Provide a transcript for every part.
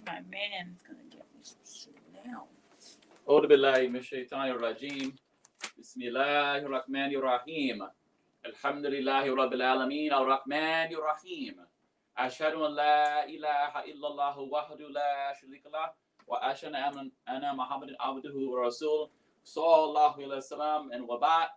My man is going to get me some shit now. أعوذ بالله من الشيطان الرجيم بسم الله الرحمن الرحيم الحمد لله رب العالمين الرحمن الرحيم أشهد أن لا إله إلا الله وحده لا شريك له وأشهد أن محمد عبده ورسوله صلى الله عليه وسلم and وبعد.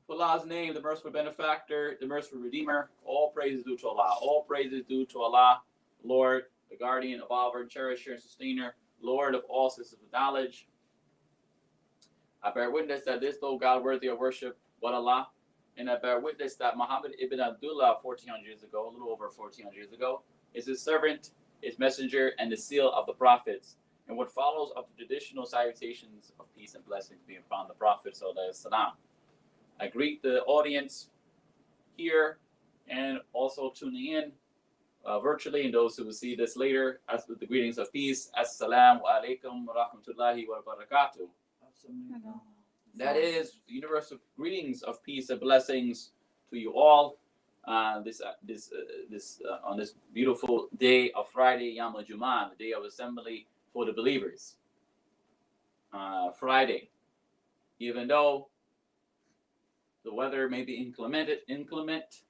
For Allah's name, the merciful benefactor, the merciful redeemer, all praise is due to Allah. All praise is due to Allah, Lord, the guardian of all our cherisher and sustainer, Lord of all systems of knowledge. I bear witness that this no God worthy of worship but Allah, and I bear witness that Muhammad ibn Abdullah 1400 years ago, a little over 1400 years ago, is his servant, his messenger, and the seal of the prophets. And what follows of the traditional salutations of peace and blessings be upon the Prophet sallallahu alaihi wasallam. I greet the audience here and also tuning in virtually, and those who will see this later, as with the greetings of peace. Assalamu alaikum wa rahmatullahi wa barakatuh. That is universal greetings of peace and blessings to you all. On this beautiful day of Friday, Yom Jummah, the day of assembly for the believers. Friday, even though the weather may be inclement,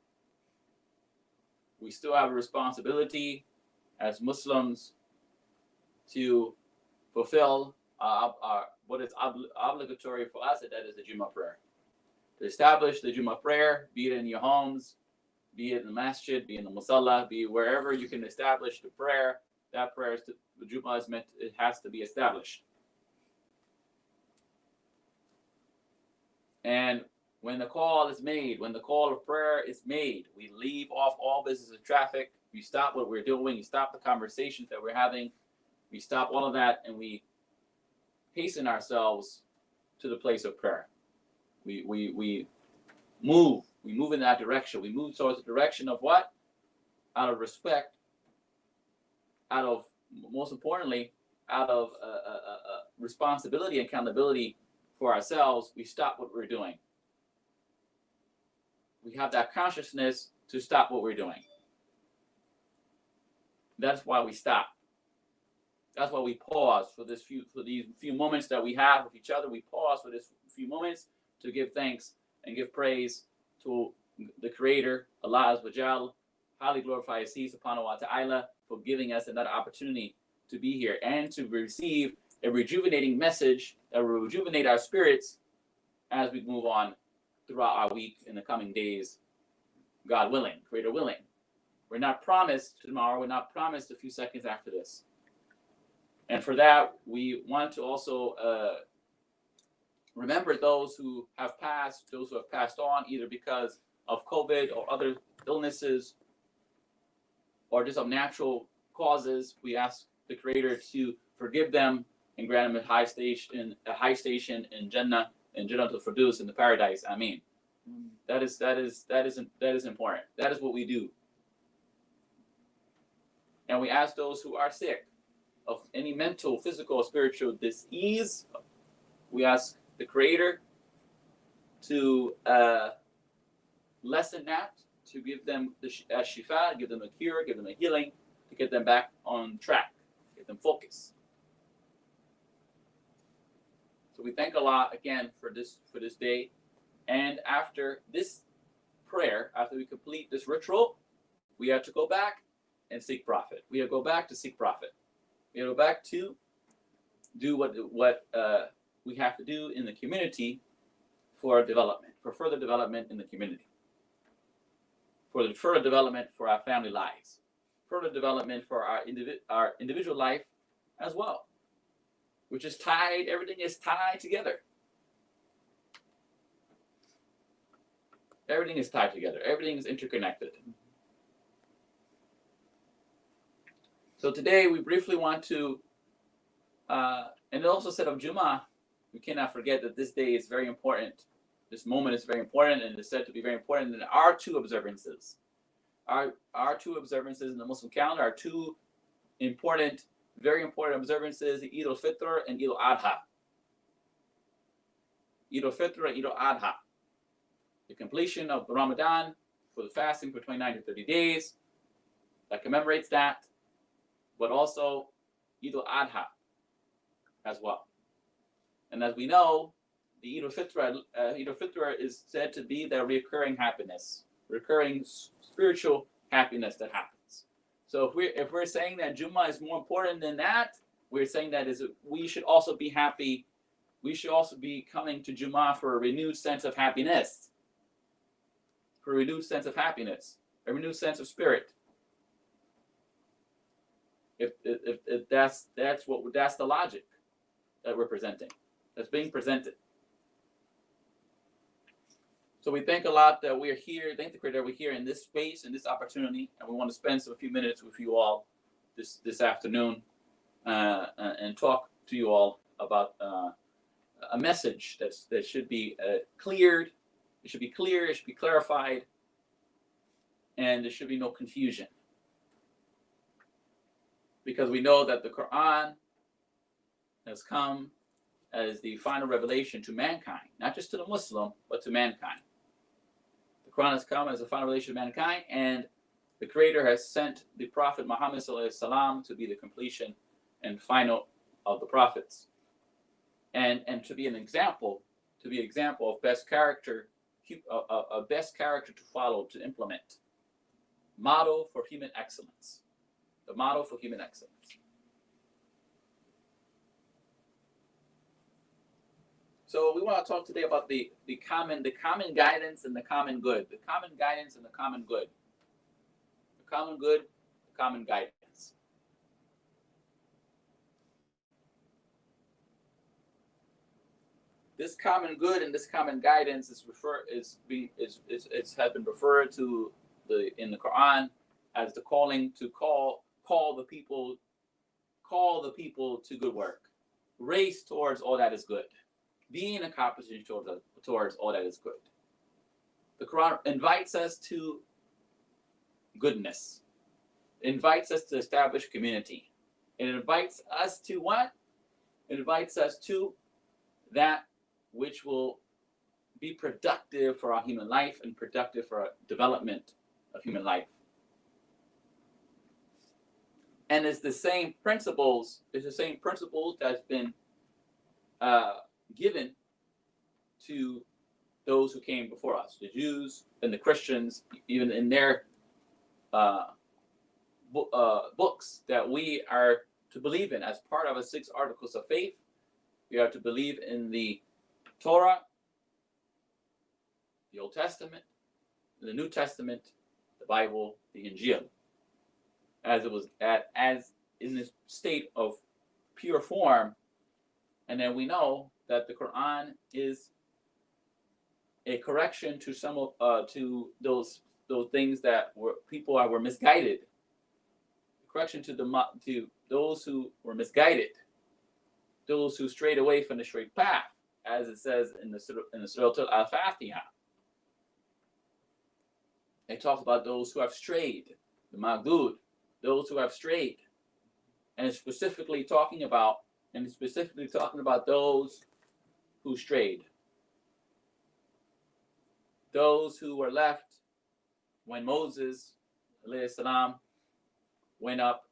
we still have a responsibility as Muslims to fulfill what is obligatory for us, and that is the Jummah prayer. To establish the Jummah prayer, be it in your homes, be it in the masjid, be it in the musalla, be it wherever you can establish the prayer, that prayer, the Jummah is meant, it has to be established. And when the call is made, when the call of prayer is made, we leave off all business of traffic. We stop what we're doing. We stop the conversations that we're having. We stop all of that, and we hasten ourselves to the place of prayer. We move. We move in that direction. We move towards the direction of what? Out of respect. Out of, most importantly, out of responsibility and accountability for ourselves, we stop what we're doing. We have that consciousness to stop what we're doing. That's why we stop. That's why we pause for these few moments that we have with each other. We pause for this few moments to give thanks and give praise to the Creator, Allah Azza wa Jal, highly glorify His subhanahu wa ta'ala, for giving us another opportunity to be here and to receive a rejuvenating message that will rejuvenate our spirits as we move on throughout our week in the coming days, God willing, Creator willing. We're not promised tomorrow. We're not promised a few seconds after this. And for that, we want to also remember those who have passed on, either because of COVID or other illnesses or just of natural causes. We ask the Creator to forgive them and grant them a high station in Jannah, and Jannatul Firdaus, in the paradise. Ameen. That is important. That is what we do. And we ask those who are sick of any mental, physical, or spiritual disease, we ask the Creator to lessen that, to give them the shifa, give them a cure, give them a healing, to get them back on track, get them focused. So we thank Allah again for this day. And after this prayer, after we complete this ritual, we have to go back and seek Prophet. We have to go back to seek Prophet. We have to go back to do what we have to do in the community for development, for further development in the community, for the further development for our family lives, further development for our individual life as well, which is tied, everything is tied together. Everything is tied together. Everything is interconnected. So today we briefly want to, and also said of Jummah, we cannot forget that this day is very important. This moment is very important, and is said to be very important. And our two observances, our two observances in the Muslim calendar are two important, very important observances: Eid al-Fitr and Eid al-Adha. Eid al-Fitr and Eid al-Adha. The completion of the Ramadan for the fasting for 29 to 30 days. that commemorates that, but also Eid al-Adha as well. And as we know, the Eid al-Fitr is said to be the recurring happiness, recurring spiritual happiness that happens. So if we're saying that Jummah is more important than that, we're saying that we should also be happy. We should also be coming to Jummah for a renewed sense of happiness, a renewed sense of spirit. If that's the logic that we're presenting, that's being presented. So we thank a lot that we're here. Thank the Creator that we're here in this space, in this opportunity, and we want to spend a few minutes with you all this afternoon and talk to you all about a message that should be cleared. It should be clear. It should be clarified, and there should be no confusion, because we know that the Quran has come as the final revelation to mankind, not just to the Muslim, but to mankind. The Quran has come as a final revelation to mankind, and the Creator has sent the Prophet Muhammad ﷺ to be the completion and final of the prophets, and to be an example, of best character, a best character to follow, to implement, model for human excellence, the model for human excellence. So we want to talk today about the common guidance and the common good. The common guidance and the common good. The common good, the common guidance. This common good and this common guidance has been referred to in the Quran as the calling to call the people to good work, race towards all that is good, be in accomplishment towards all that is good. The Quran invites us to goodness. It invites us to establish community. It invites us to what? It invites us to that which will be productive for our human life and productive for our development of human life. And it's the same principles that's been given to those who came before us, the Jews and the Christians, even in their books that we are to believe in as part of the 6 articles of faith. We are to believe in the Torah, the Old Testament, the New Testament, the Bible, the Injil, as in this state of pure form. And then we know that the Quran is a correction to some to those things that were misguided. A correction to those who were misguided, those who strayed away from the straight path, as it says in the Surah Al-Fatiha. It talks about those who have strayed, the Maghdud, those who have strayed, and it's specifically talking about those who strayed, those who were left when Moses, alayhi salam, went up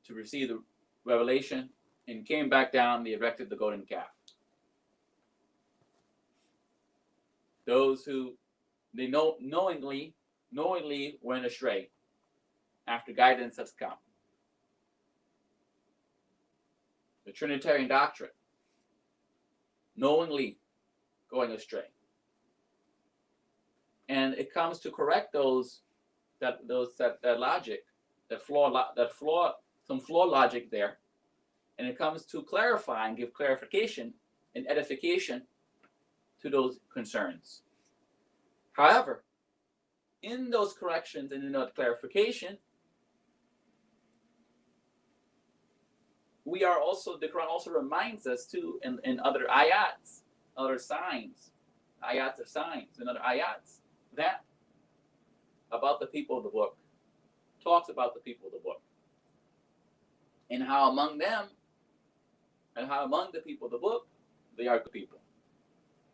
to receive the revelation and came back down. They erected the golden calf. Those who they knowingly went astray after guidance has come. The Trinitarian doctrine, knowingly going astray. And it comes to correct that logic, some flawed logic there. And it comes to clarify and give clarification and edification to those concerns. However, in those corrections and in that clarification, the Quran also reminds us too in other ayats, other signs, ayats of signs and other ayats, that about the people of the book, talks about the people of the book, and how among the people of the book, they are good people.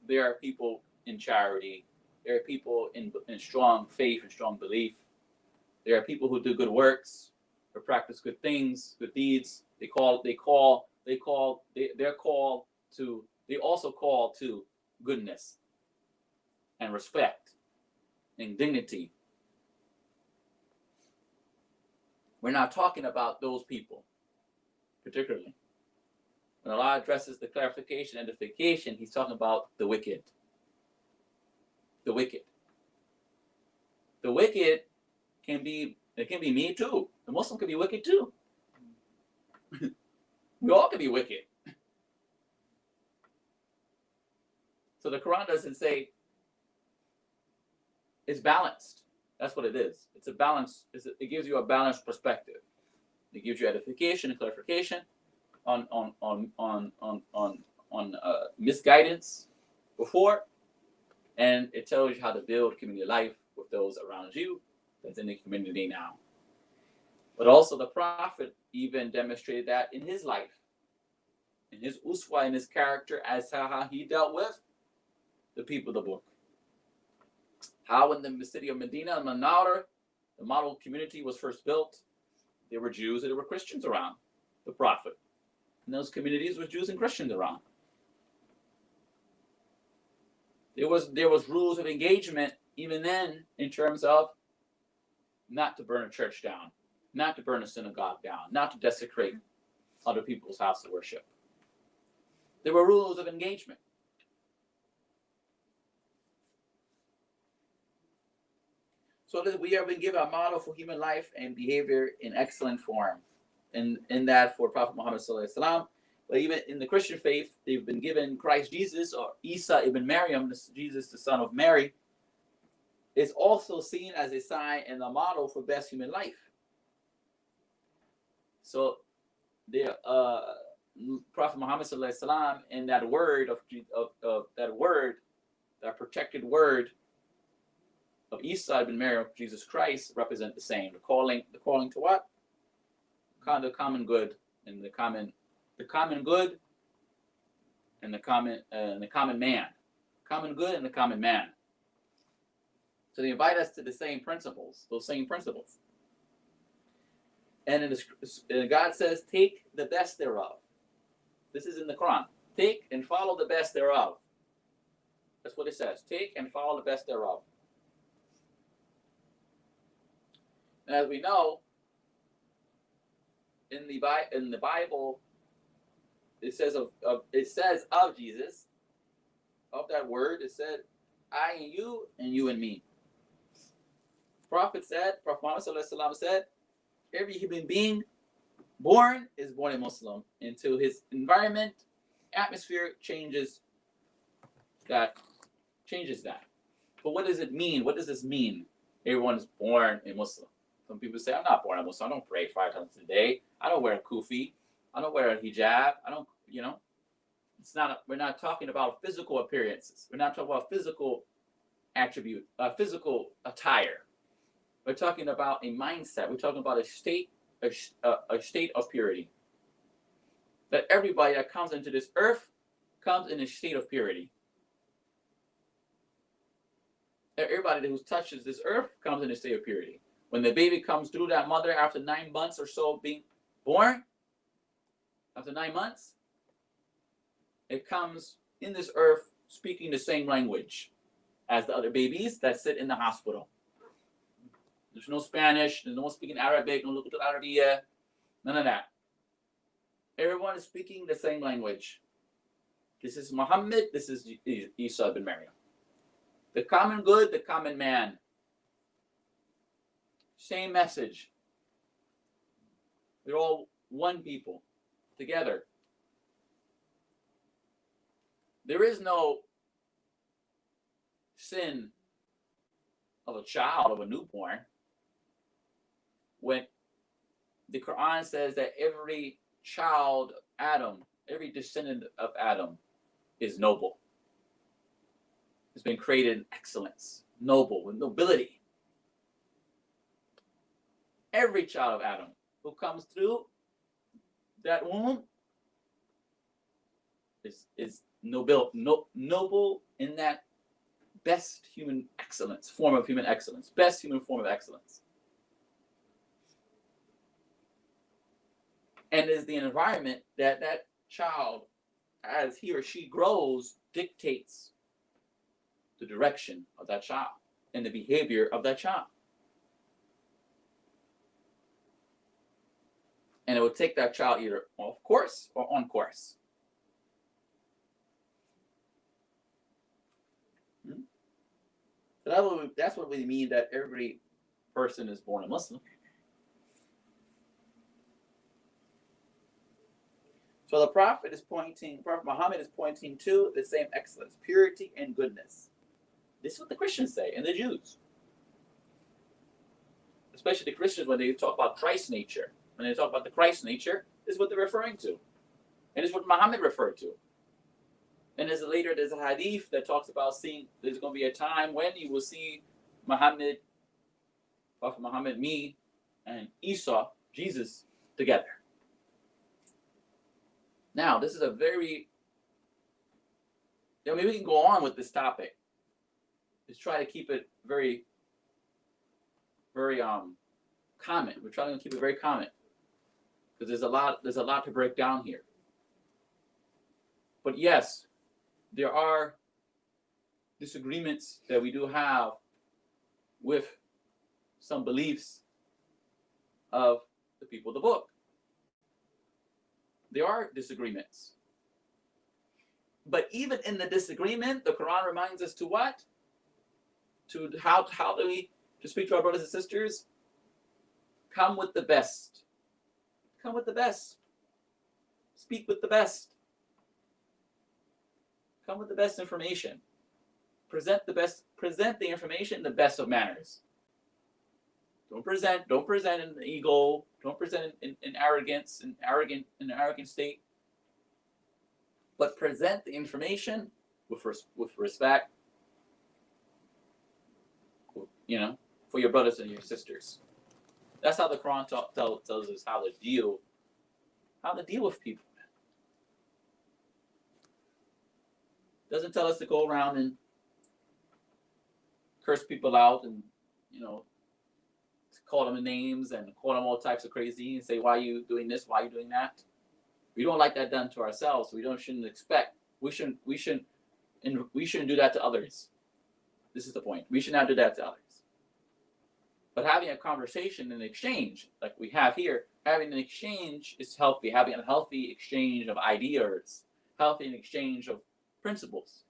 They are people in charity. They are people in strong faith and strong belief. There are people who do good works, or practice good things, good deeds. They also call to goodness and respect and dignity. We're not talking about those people particularly. When Allah addresses the clarification and edification, he's talking about the wicked. The wicked. The wicked can be me too. The Muslim can be wicked too. We all can be wicked. So the Quran doesn't say it's balanced. That's what it is. It's a balance. It gives you a balanced perspective. It gives you edification and clarification on misguidance before, and it tells you how to build community life with those around you that's in the community now. But also the Prophet even demonstrated that in his life, in his uswa, in his character, as how he dealt with the people of the book. How in the city of Medina, Al-Munawwara, the model community was first built, there were Jews and there were Christians around the Prophet. In those communities were Jews and Christians around. There was rules of engagement even then in terms of not to burn a church down, not to burn a synagogue down, not to desecrate other people's house of worship. There were rules of engagement. So that we have been given a model for human life and behavior in excellent form. And in that for Prophet Muhammad sallallahu alaihi wasallam, but even in the Christian faith, they've been given Christ Jesus, or Isa ibn Maryam, Jesus the son of Mary, is also seen as a sign and a model for best human life. So the Prophet Muhammad sallallahu alaihi wasallam, in that word of that word, that protected word of Isa ibn Maryam, Jesus Christ, represent the same. The calling to what? The common good and the common good and the common man. Common good and the common man. So they invite us to the same principles, those same principles. And God says, take the best thereof. This is in the Quran. Take and follow the best thereof. That's what it says. Take and follow the best thereof. And as we know, in the Bible, it says of Jesus, of that word, it said, I and you and me. Prophet Muhammad sallallahu alaihi wasallam said, every human being born is born a Muslim until his environment, atmosphere changes that. But what does it mean? What does this mean? Everyone is born a Muslim. Some people say, I'm not born a Muslim. I don't pray 5 times a day. I don't wear a kufi. I don't wear a hijab. I don't, we're not talking about physical appearances. We're not talking about physical attribute, physical attire. We're talking about a mindset. We're talking about a state of purity. That everybody that comes into this earth comes in a state of purity. That everybody who touches this earth comes in a state of purity. When the baby comes through that mother after 9 months or so being born, after 9 months, it comes in this earth speaking the same language as the other babies that sit in the hospital. There's no Spanish, there's no one speaking Arabic, no Lugatul Arabiya, none of that. Everyone is speaking the same language. This is Muhammad, this is Isa ibn Maryam. The common good, the common man. Same message. We're all one people together. There is no sin of a child, of a newborn. When the Quran says that every child, Adam, every descendant of Adam is noble. It's been created in excellence, noble, with nobility. Every child of Adam who comes through that womb is noble in that best human excellence, form of human excellence, best human form of excellence. And is the environment that that child, as he or she grows, dictates the direction of that child and the behavior of that child. And it will take that child either off course or on course. So that's what we mean that every person is born a Muslim. So the Prophet Muhammad is pointing to the same excellence, purity, and goodness. This is what the Christians say, and the Jews. Especially the Christians, when they talk about Christ's nature. When they talk about the Christ nature, this is what they're referring to. And it's what Muhammad referred to. And there's a hadith that talks about there's going to be a time when you will see Muhammad, Prophet Muhammad, me, and Isa, Jesus, together. Now, this is a very, maybe we can go on with this topic. Let's try to keep it very, very common. We're trying to keep it very common because there's a lot to break down here. But yes, there are disagreements that we do have with some beliefs of the people of the book. There are disagreements. But even in the disagreement, the Quran reminds us to what? To how do we, to speak to our brothers and sisters? Come with the best. Come with the best. Speak with the best. Come with the best information. Present the information in the best of manners. Don't present in ego. Don't present in arrogance, in an arrogant state. But present the information with respect, for your brothers and your sisters. That's how the Quran tells us how to deal with people. It doesn't tell us to go around and curse people out and call them names and call them all types of crazy and say, why are you doing this? Why are you doing that? We don't like that done to ourselves. So we shouldn't do that to others. This is the point. We should not do that to others. But having a conversation and exchange, like we have here, having an exchange is healthy. Having a healthy exchange of ideas, healthy exchange of principles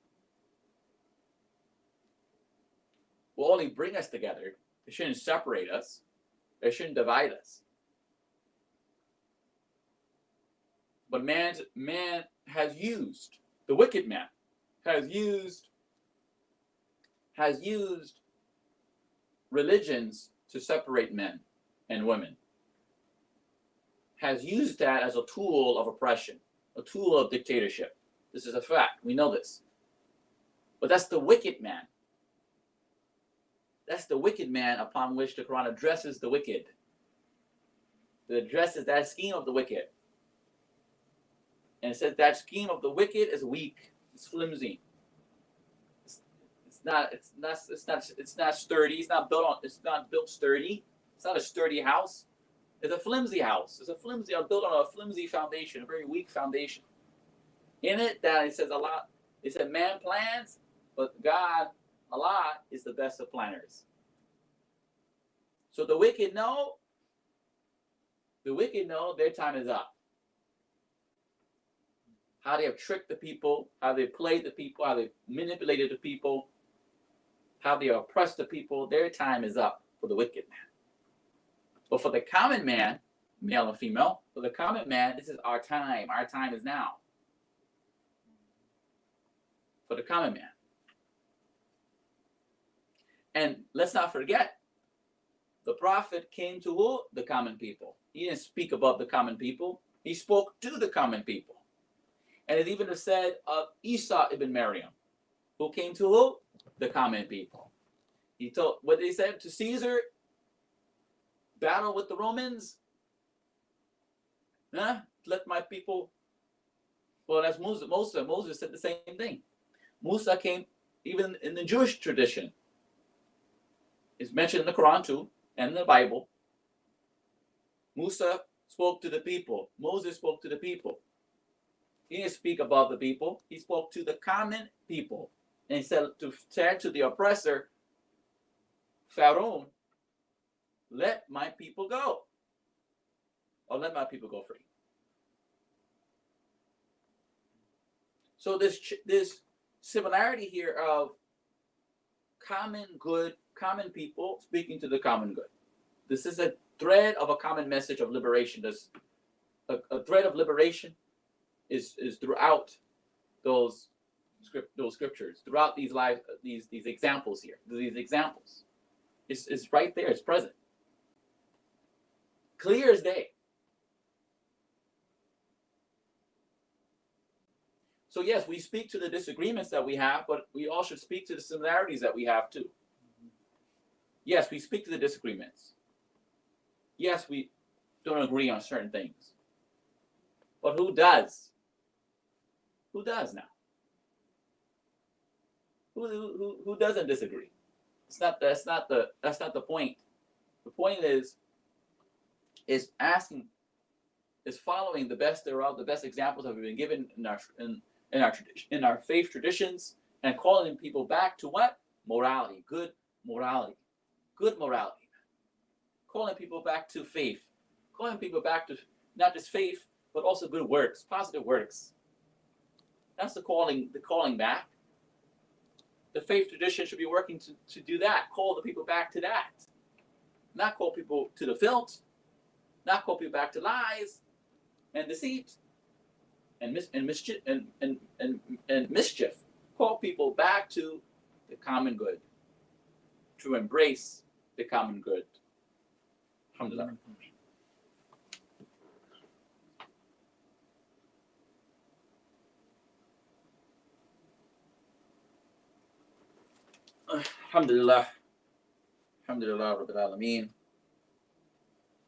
will only bring us together. It shouldn't separate us. It shouldn't divide us. But man has used, the wicked man has used religions to separate men and women. Has used that as a tool of oppression, a tool of dictatorship. This is a fact. We know this. But that's the wicked man. That's the wicked man upon which the Quran addresses the wicked. It addresses that scheme of the wicked. And it says that scheme of the wicked is weak. It's flimsy. It's not sturdy. It's not built sturdy. It's not a sturdy house. It's a flimsy house. It's built on a flimsy foundation, a very weak foundation. In it, that it says a lot. It said man plans, but God, Allah, is the best of planners. So the wicked know their time is up. How they have tricked the people, how they played the people, how they manipulated the people, how they oppressed the people, their time is up for the wicked man. But for the common man, male and female, for the common man, this is our time. Our time is now. For the common man. And let's not forget, the Prophet came to who? The common people. He didn't speak above the common people. He spoke to the common people. And it even said of Isa ibn Maryam, who came to who? The common people. He told, what they said to Caesar, battle with the Romans. Let my people. Well, that's Moses. Moses said the same thing. Musa came, even in the Jewish tradition. It's mentioned in the Quran too, and in the Bible. Musa spoke to the people. Moses spoke to the people. He didn't speak above the people. He spoke to the common people. And he said to the oppressor, Pharaoh, let my people go. Or let my people go free. So this similarity here of common good, common people speaking to the common good. This is a thread of a common message of liberation. There's a thread of liberation is throughout those scriptures, throughout these examples here. These examples. It's right there, it's present. Clear as day. So yes, we speak to the disagreements that we have, but we all should speak to the similarities that we have too. Yes, we speak to the disagreements. Yes, we don't agree on certain things. But who does? Who does now? Who doesn't disagree? That's not the point. The point is asking, is following the best thereof, the best examples that we've been given in our faith traditions, and calling people back to what? Morality, good morality. Good morality. Calling people back to faith. Calling people back to not just faith, but also good works, positive works. That's the calling back. The faith tradition should be working to do that. Call the people back to that. Not call people to the filth. Not call people back to lies and deceit and mischief. Call people back to the common good. To embrace the common good. Alhamdulillah. Alhamdulillah. Alhamdulillah Rabbil Alameen.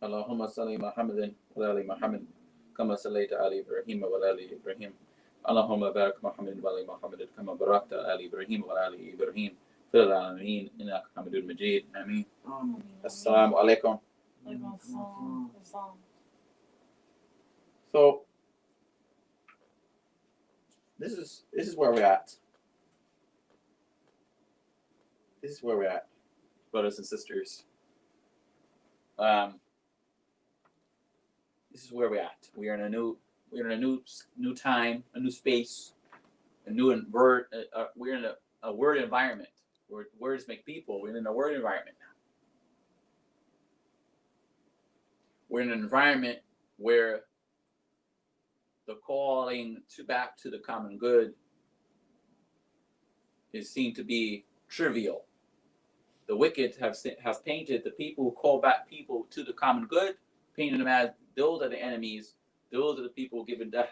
Allahumma salli Muhammadin wa ali Muhammad kama sallaita ali Ibrahim wa ali Ibrahim. Allahumma barik Muhammadin wa ali Muhammadin kama barakta ali Ibrahim wa ali Ibrahim. Fil alamin innaka Hamidul Majid. Ameen. Assalamu alaikum. So this is where we're at. This is where we're at, brothers and sisters. This is where we're at. We're in a new time, a new space, a new word. We're in a word environment where words make people. We're in a word environment now. We're in an environment where the calling back to the common good is seen to be trivial. The wicked have painted the people who call back people to the common good, painted them as those are the enemies, those are the people giving they're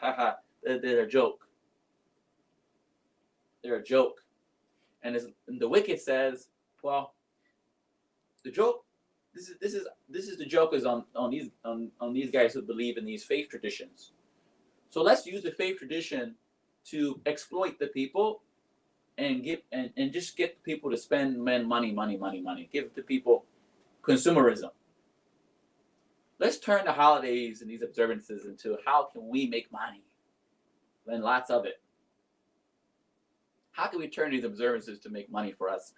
a joke. They're a joke. And the wicked says, well, the joke, this is the joke is on these guys who believe in these faith traditions. So let's use the faith tradition to exploit the people and just get people to spend money. Give the people consumerism. Let's turn the holidays and these observances into how can we make money? And lots of it. How can we turn these observances to make money for us?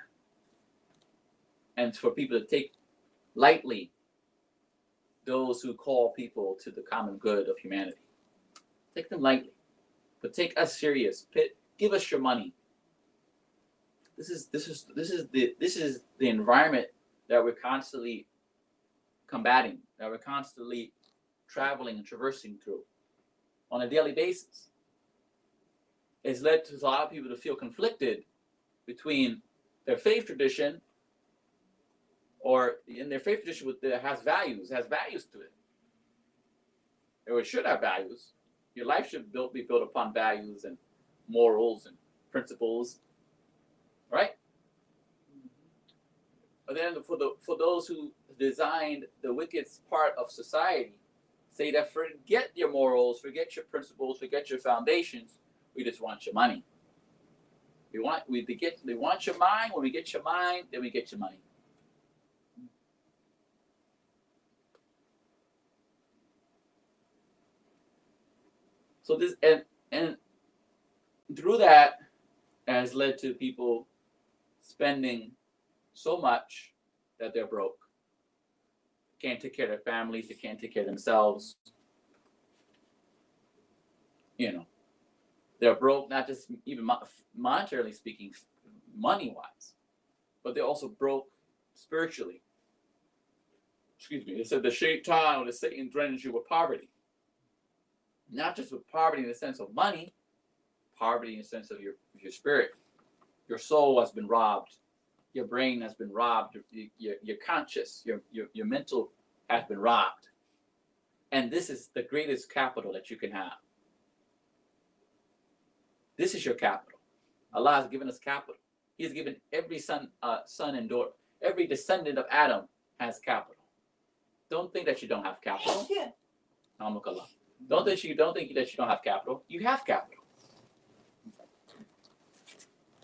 And for people to take lightly those who call people to the common good of humanity. Take them lightly. But take us serious. Give us your money. This is the environment that we're constantly combating, that we're constantly traveling and traversing through on a daily basis. It's led to a lot of people to feel conflicted between their faith tradition or in their faith tradition that has values to it. Or it should have values. Your life should be built upon values and morals and principles. Right? But then for those who designed the wicked part of society, say that forget your morals, forget your principles, forget your foundations. We just want your money. They want your mind. When we get your mind, then we get your money. So this and through that has led to people spending so much that they're broke. Can't take care of their families, they can't take care of themselves. You know, they're broke, not just even monetarily speaking, money-wise, but they're also broke spiritually. Excuse me. It said the shaitan or the Satan threatens you with poverty. Not just with poverty in the sense of money, poverty in the sense of your spirit. Your soul has been robbed. Your brain has been robbed. Your conscious, your mental has been robbed. And this is the greatest capital that you can have. This is your capital. Allah has given us capital. He has given every son and daughter, every descendant of Adam has capital. Don't think that you don't have capital. Yeah. Don't think that you don't have capital. You have capital.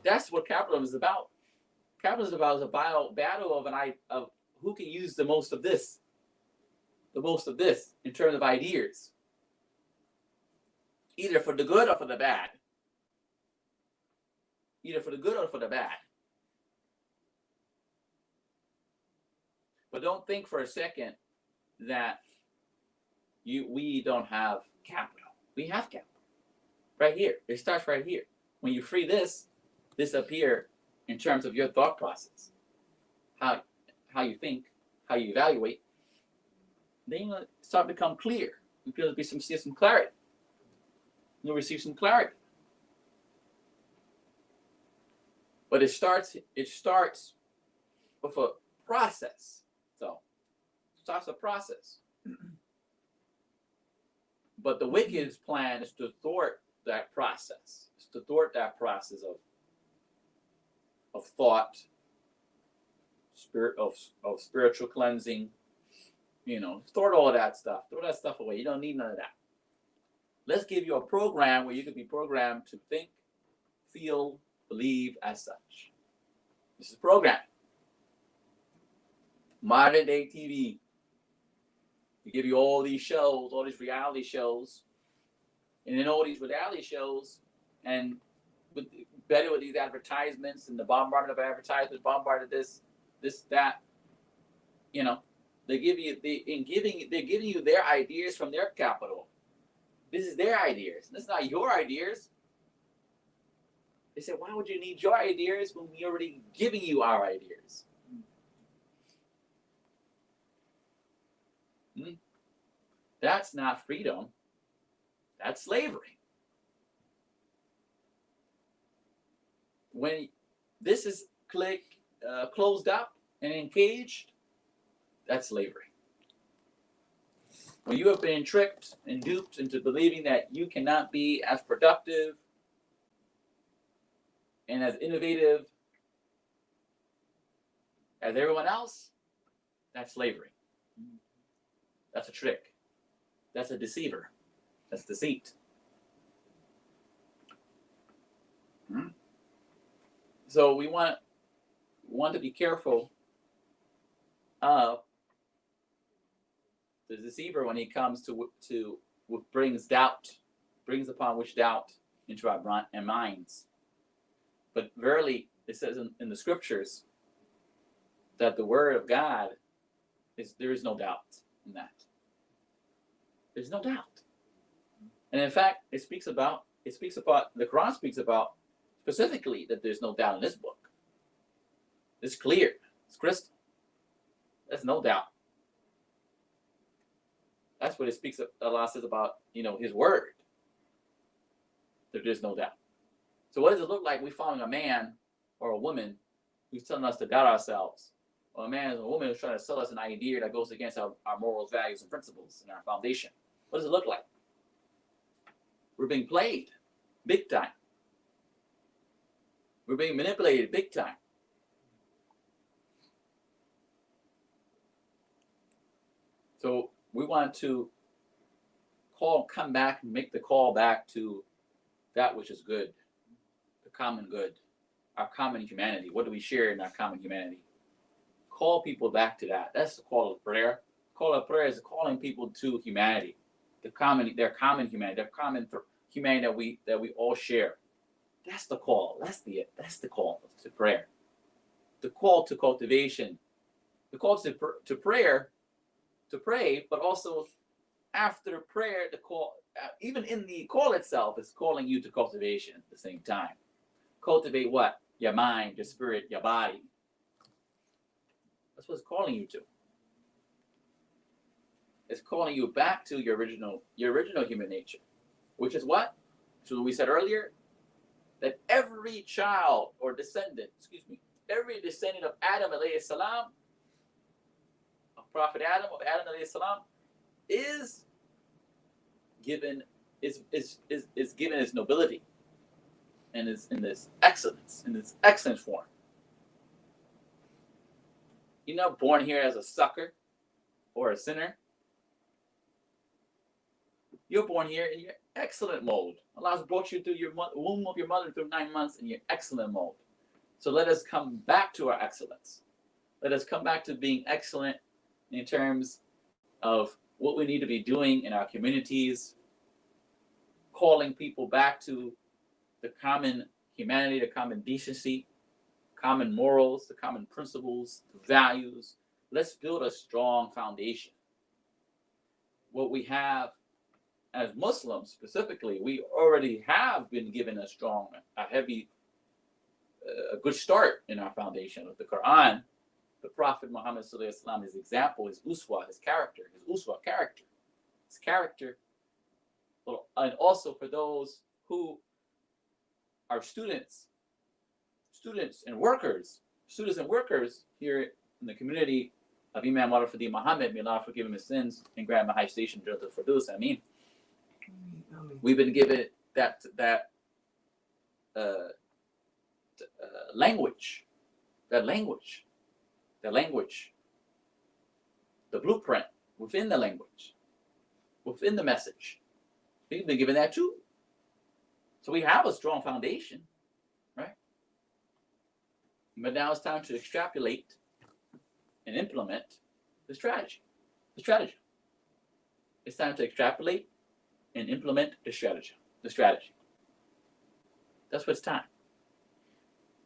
That's what capitalism is about. Capitalism is about a battle of who can use the most of this in terms of ideas, either for the good or for the bad. Either for the good or for the bad. But don't think for a second that we don't have capital. We have capital. Right here. It starts right here. When you free this up here in terms of your thought process, how you think, how you evaluate, then you start to become clear. You'll see some clarity. You'll receive some clarity. But it starts with a process. So it starts a process. But the wicked's plan is to thwart that process. It's to thwart that process of thought, of spiritual cleansing, thwart all of that stuff. Throw that stuff away. You don't need none of that. Let's give you a program where you can be programmed to think, feel, believe as such. This is programming. Modern day TV. We give you all these shows, all these reality shows, and in all these reality shows, and with these advertisements and the bombardment of advertisements, bombarded this, that. They're giving you their ideas from their capital. This is their ideas. This is not your ideas. They said, why would you need your ideas when we're already giving you our ideas? That's not freedom. That's slavery. When this is closed up and encaged, that's slavery. When you have been tricked and duped into believing that you cannot be as productive and as innovative as everyone else, that's slavery. That's a trick. That's a deceiver. That's deceit. So we want to be careful of the deceiver when he comes to brings upon which doubt into our minds. But verily, it says in the scriptures that the word of God there is no doubt in that. There's no doubt. And in fact, the Quran speaks about specifically that there's no doubt in this book. It's clear. It's crystal. There's no doubt. That's what it speaks of. Allah says about, his word. That there's no doubt. So what does it look like we following a man or a woman who's telling us to doubt ourselves? Or a man or a woman who's trying to sell us an idea that goes against our morals, values, and principles and our foundation. What does it look like? We're being played big time. We're being manipulated big time. So we want to come back and make the call back to that which is good, the common good, our common humanity. What do we share in our common humanity? Call people back to that. That's the call of prayer. The call of prayer is calling people to humanity, their common humanity, their common humanity that we all share. That's the call. That's the call to prayer. The call to cultivation. The call to prayer, to pray, but also after prayer, the call, even in the call itself, is calling you to cultivation at the same time. Cultivate what? Your mind, your spirit, your body. That's what it's calling you to. It's calling you back to your original human nature, which is what? So we said earlier, that every child or descendant, every descendant of Adam alayhi salam, of Prophet Adam, of Adam alayhi salam, is given its nobility and is in this excellent form. You're not born here as a sucker or a sinner. You're born here in your excellent mold. Allah's brought you through your womb of your mother through 9 months in your excellent mold. So let us come back to our excellence. Let us come back to being excellent in terms of what we need to be doing in our communities, calling people back to the common humanity, the common decency, common morals, the common principles, the values. Let's build a strong foundation. What we have as Muslims specifically, we already have been given a good start in our foundation of the Quran. The Prophet Muhammad sallallahu alaihi wasallam, his example, his uswa, his character, and also for those who are students and workers here in the community of Imam Warafadi Muhammad. May Allah forgive him his sins and grant him a high station to the Firdaus. Ameen. We've been given that language, the blueprint within the language, within the message. We've been given that too. So we have a strong foundation, right? But now it's time to extrapolate and implement the strategy. It's time to extrapolate and implement the strategy. That's what's time.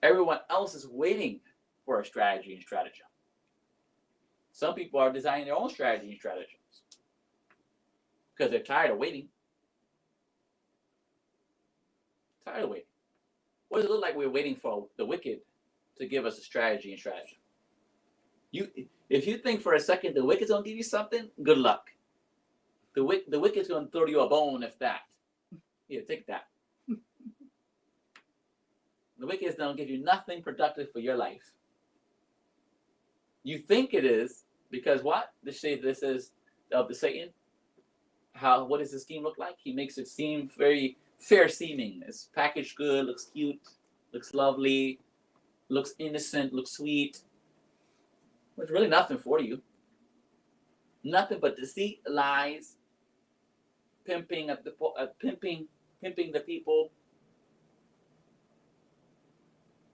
Everyone else is waiting for a strategy and stratagem. Some people are designing their own strategy and stratagems because they're tired of waiting. What does it look like we're waiting for the wicked to give us a strategy and stratagem? If you think for a second the wicked's gonna give you something, good luck. The wicked's gonna throw you a bone, if that. Here, take that. The wicked's gonna give you nothing productive for your life. You think it is because what? This is of the Satan. What does the scheme look like? He makes it seem very fair seeming. It's packaged good, looks cute, looks lovely, looks innocent, looks sweet. There's really nothing for you. Nothing but deceit, lies, pimping the people.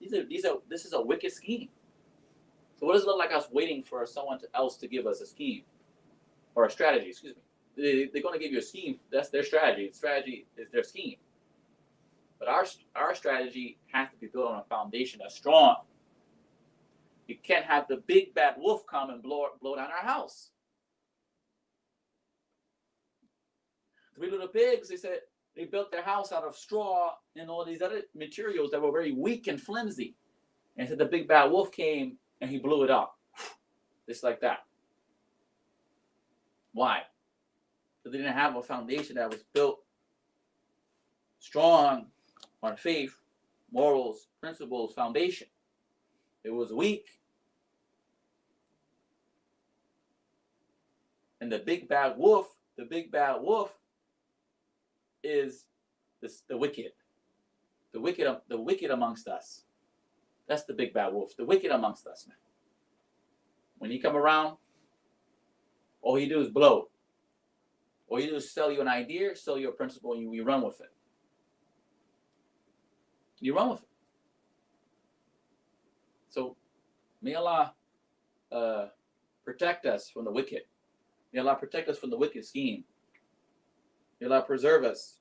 This is a wicked scheme. So what does it look like us waiting for someone else to give us a scheme or a strategy? Excuse me. They're going to give you a scheme. That's their strategy. Strategy is their scheme. But our strategy has to be built on a foundation that's strong. You can't have the big bad wolf come and blow down our house. 3 little pigs, they said they built their house out of straw and all these other materials that were very weak and flimsy. And so the big bad wolf came and he blew it up. Just like that. Why? Because they didn't have a foundation that was built strong on faith, morals, principles, foundation. It was weak. And the big bad wolf is the wicked. The wicked amongst us. That's the big bad wolf. The wicked amongst us, man. When he come around, all he do is blow. All you do is sell you an idea, sell you a principle, and you run with it. You run with it. So may Allah protect us from the wicked. May Allah protect us from the wicked scheme. May Allah preserve us.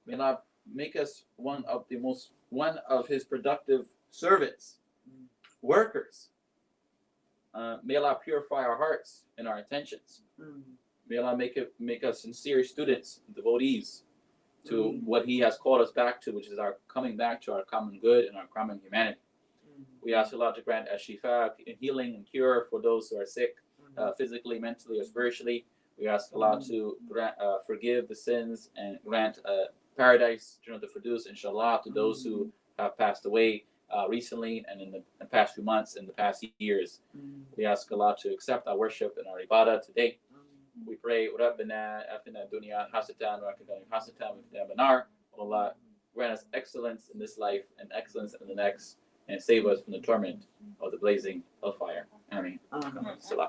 May Allah make us one of His productive servants, workers. May Allah purify our hearts and our intentions. May Allah make us sincere students, devotees to what He has called us back to, which is our coming back to our common good and our common humanity. We ask Allah to grant shifa, healing and cure for those who are sick, physically, mentally, or spiritually. We ask Allah to grant, forgive the sins and grant paradise, Jannah to Firdaus, inshallah, to those who have passed away recently and in the past few months, in the past years. We ask Allah to accept our worship and our ibadah today. We pray, Rabbana atina dunya hasanatan wa qina hasanatan wa qina adhaban. Allah grant us excellence in this life and excellence in the next, and save us from the torment of the blazing of fire. Ameen. Salam.